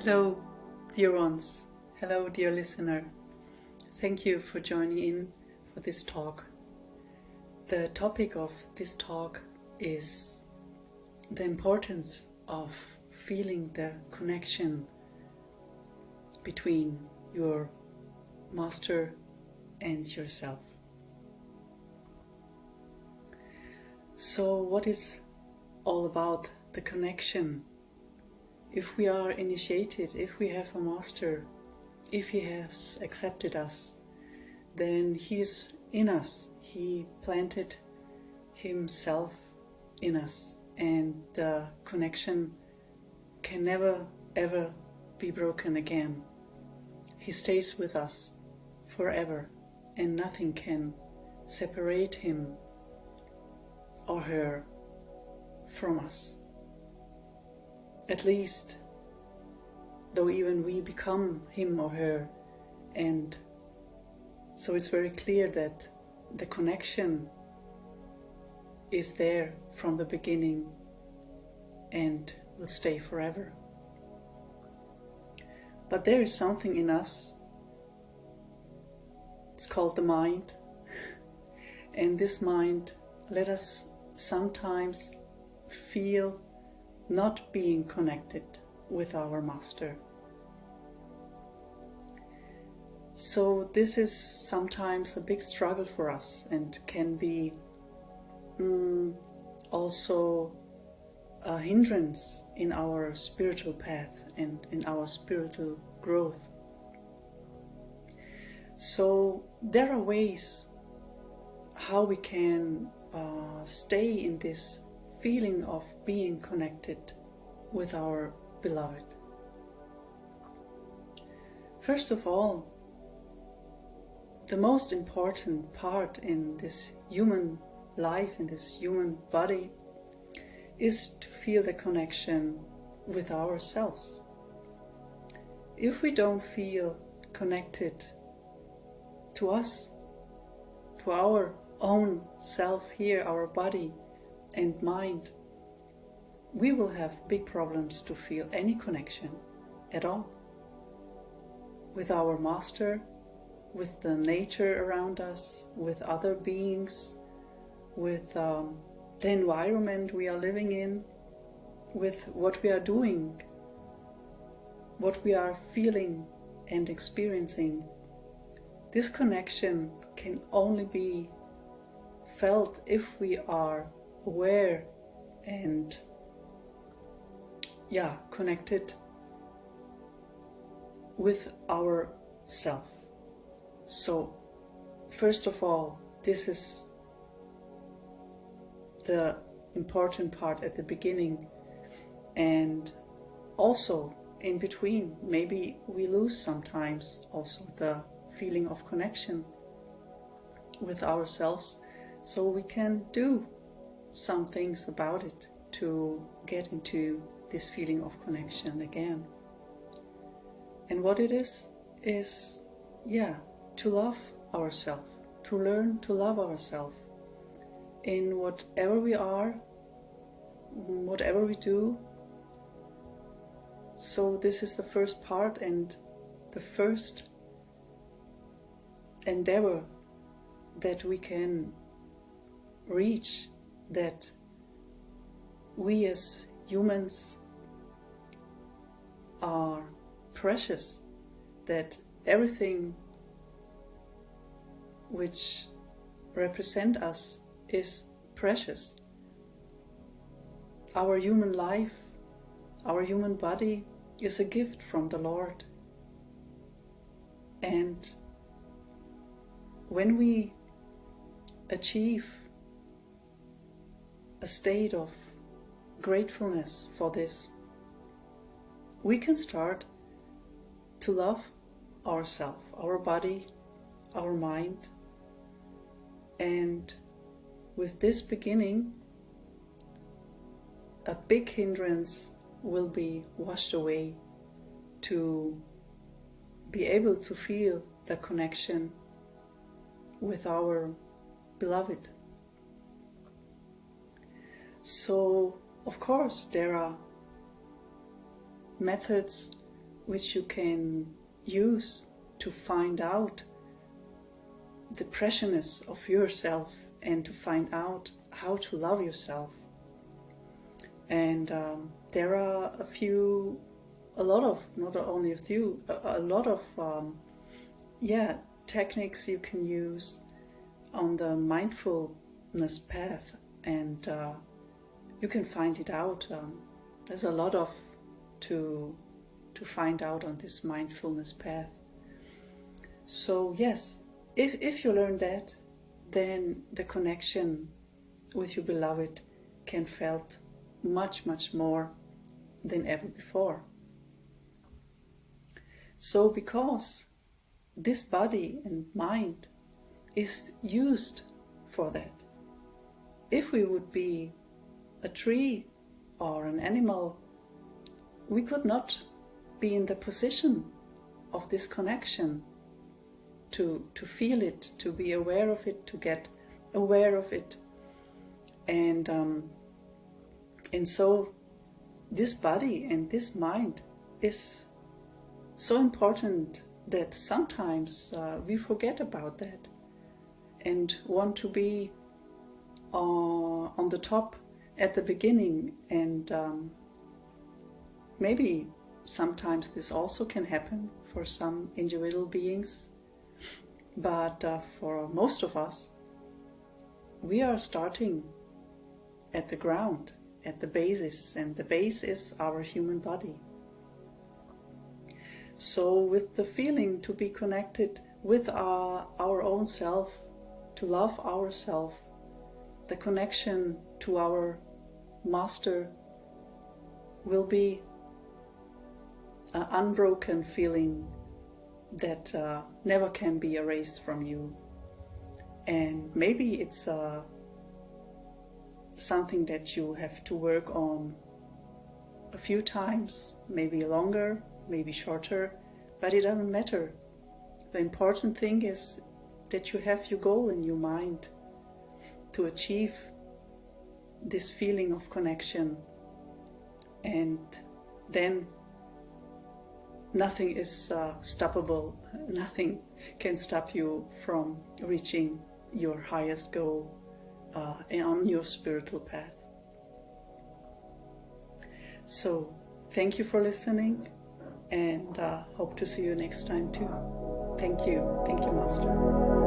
Hello, dear ones. Hello, dear listener. Thank you for joining in for this talk. The topic of this talk is the importance of feeling the connection between your master and yourself. So, what is all about the connection? If we are initiated, if we have a master, if he has accepted us, then he is in us. He planted himself in us, and the connection can never ever be broken again. He stays with us forever, and nothing can separate him or her from us. At least, though even we become him or her, and so it's very clear that the connection is there from the beginning and will stay forever. But there is something in us, it's called the mind, and this mind let us sometimes feel not being connected with our master. So this is sometimes a big struggle for us and can be also a hindrance in our spiritual path and in our spiritual growth. So there are ways how we can stay in this feeling of being connected with our beloved. First of all, the most important part in this human life, in this human body, is to feel the connection with ourselves. If we don't feel connected to us, to our own self here, our body and mind, we will have big problems to feel any connection at all with our master, with the nature around us, with other beings, with the environment we are living in, with what we are doing, what we are feeling and experiencing. This connection can only be felt if we are aware and connected with our self. So first of all, this is the important part at the beginning, and also in between. Maybe we lose sometimes also the feeling of connection with ourselves, so we can do some things about it to get into this feeling of connection again. And what it is to love ourselves, to learn to love ourselves in whatever we are, whatever we do. So this is the first part and the first endeavor that we can reach, that we as humans are precious, that everything which represent us is precious. Our human life, our human body is a gift from the Lord. And when we achieve a state of gratefulness for this, we can start to love ourselves, our body, our mind, and with this beginning, a big hindrance will be washed away to be able to feel the connection with our beloved. So, of course, there are methods which you can use to find out the preciousness of yourself and to find out how to love yourself. And there are a lot of techniques you can use on the mindfulness path, and you can find it out. There's a lot of to find out on this mindfulness path. So yes, if you learn that, then the connection with your beloved can felt much, much more than ever before. So because this body and mind is used for that, if we would be a tree or an animal, we could not be in the position of this connection to feel it, to be aware of it, to get aware of it. And so this body and this mind is so important that sometimes we forget about that and want to be on the top at the beginning. And maybe sometimes this also can happen for some individual beings, but for most of us, we are starting at the ground, at the basis, and the base is our human body. So with the feeling to be connected with our own self, to love ourselves, the connection to our master will be an unbroken feeling that never can be erased from you. And maybe it's something that you have to work on a few times, maybe longer, maybe shorter, but it doesn't matter. The important thing is that you have your goal in your mind to achieve this feeling of connection, and then nothing is stoppable. Nothing can stop you from reaching your highest goal on your spiritual path. So thank you for listening, and hope to see you next time too. Thank you, Master.